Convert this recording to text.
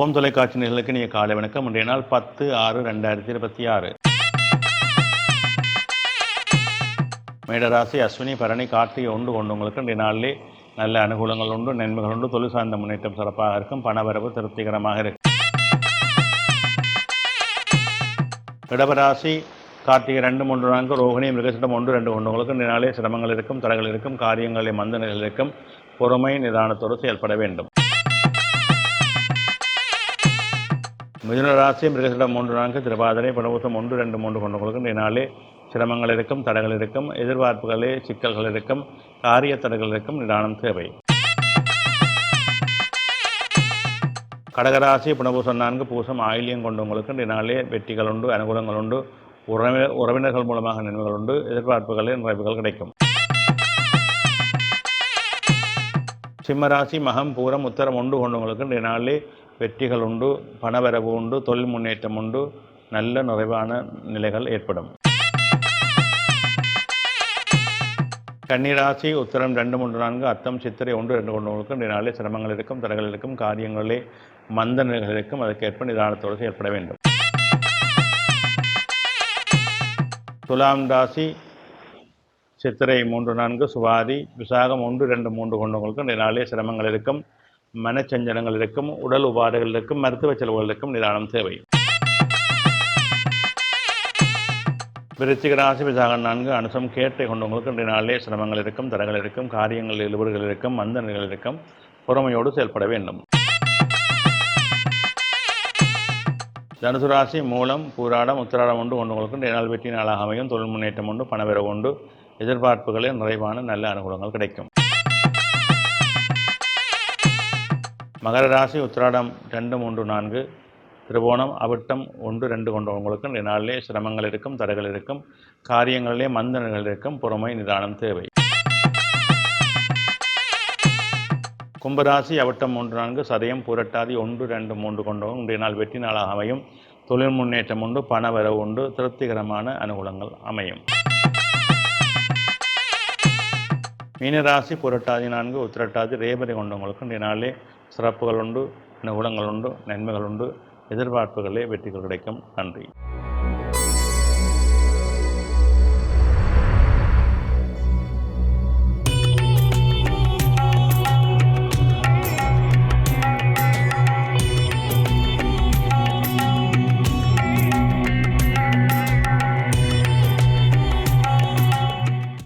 ஓம் தொலைக்காட்சி நிகழ்ச்சிக்கு நீ காலை வணக்கம். இன்றைய நாள் 10/6/2026. மேடராசி அஸ்வினி பரணி கார்த்திகை ஒன்று கொண்டவங்களுக்கு இன்றைய நாளிலே நல்ல அனுகூலங்கள் உண்டு, நன்மைகள் உண்டு, தொழில் சார்ந்த முன்னேற்றம் சிறப்பாக இருக்கும், பணவரவு திருப்திகரமாக இருக்கும். இடபராசி கார்த்திகை 2, 3, 4, ரோகிணி மிருகசிடம் 1, 2 கொண்டவங்களுக்கு இன்றைய நாளே சிரமங்கள் இருக்கும், தடைகள் இருக்கும், காரியங்களில் மந்த நிலைகள் இருக்கும், பொறுமை நிதானத்தோடு செயல்பட வேண்டும். மிதுன ராசி மிருகசிடம் 3, 4, திருவாதிரை புனர்பூசம் 1, 2, 3 கொண்டவங்களுக்கு இன்றைய நாளே சிரமங்கள் இருக்கும், தடைகள் இருக்கும், எதிர்பார்ப்புகளே சிக்கல்கள் இருக்கும், காரிய தடைகள் இருக்கும், நிதானம் தேவை. கடகராசி புனர்பூசம் 4, பூசம் ஆயில்யம் கொண்டவங்களுக்கு இன்றைய நாளே வெற்றிகள் உண்டு, அனுகூலங்கள் உண்டு, உறவினர்கள் மூலமாக நன்மைகள் உண்டு, எதிர்பார்ப்புகளே நிறைவுகள் கிடைக்கும். சிம்மராசி மகம் பூரம் உத்தரம் 1 கொண்டவங்களுக்கு இன்றைய நாளிலே வெற்றிகள் உண்டு, பணவரவு உண்டு, தொழில் முன்னேற்றம் உண்டு, நல்ல நிறைவான நிலைகள் ஏற்படும். கன்னிராசி உத்தரம் 2, 3, 4, அத்தம் சித்திரை 1, 2 கொண்டவங்களுக்கு இன்றைய நாளிலே சிரமங்கள் இருக்கும், தடைகள் இருக்கும், காரியங்களே மந்த நிலைகள் இருக்கும், அதற்கேற்ப நிதானத்தோடு செயல்பட வேண்டும். துலாம் ராசி சித்திரை 3, 4, சுவாதி விசாகம் 1, 2, 3 கொண்டவங்களுக்கு இன்றைய நாளிலே சிரமங்கள் இருக்கும், மனச்சஞ்சலங்கள் இருக்கும், உடல் உபாதைகள் இருக்கும், மருத்துவ செலவுகள் இருக்கும், நிதானம் தேவை. விருச்சிக ராசி விசாகம் 4, அனுசம் கேட்டை கொண்டவங்களுக்கு இன்றைய நாளிலே சிரமங்கள் இருக்கும், தடைகள் இருக்கும், காரியங்கள் இழுபடுகள் இருக்கும், மந்த நிலைகள் இருக்கும், பொறுமையோடு செயல்பட வேண்டும். தனுசு ராசி மூலம் பூராடம் உத்திராடம் 1 கொண்டவங்களுக்கு இன்றைய நாள் வெற்றி நாளாக அமையும், தொழில் முன்னேற்றம் உண்டு, பணவரவு உண்டு, எதிர்பார்ப்புகளில் நிறைவான நல்ல அனுகூலங்கள் கிடைக்கும். மகர ராசி உத்திராடம் 2, 3, 4, திருவோணம் அவிட்டம் 1, 2 கொண்டவங்களுக்கு இன்றைய நாளிலே சிரமங்கள் இருக்கும், தடைகள் இருக்கும், காரியங்களிலே மந்த நிலைகள் இருக்கும், பொறுமை நிதானம் தேவை. கும்பராசி அவிட்டம் 3, 4, சதயம் பூரட்டாதி 1, 2, 3 கொண்டவங்க இன்றைய நாள் வெற்றி நாளாக அமையும், தொழில் முன்னேற்றம் உண்டு, பணவரவு உண்டு, திருப்திகரமான அனுகூலங்கள் அமையும். மீனராசி புரட்டாதி 4, உத்திரட்டாதி ரேவதி கொண்டவங்களுக்கு இன்றைய நாளிலே சிறப்புகள் உண்டு, அனுகூலங்கள் உண்டு, நன்மைகள் உண்டு, எதிர்பார்ப்புகளே வெற்றிகள் கிடைக்கும். நன்றி.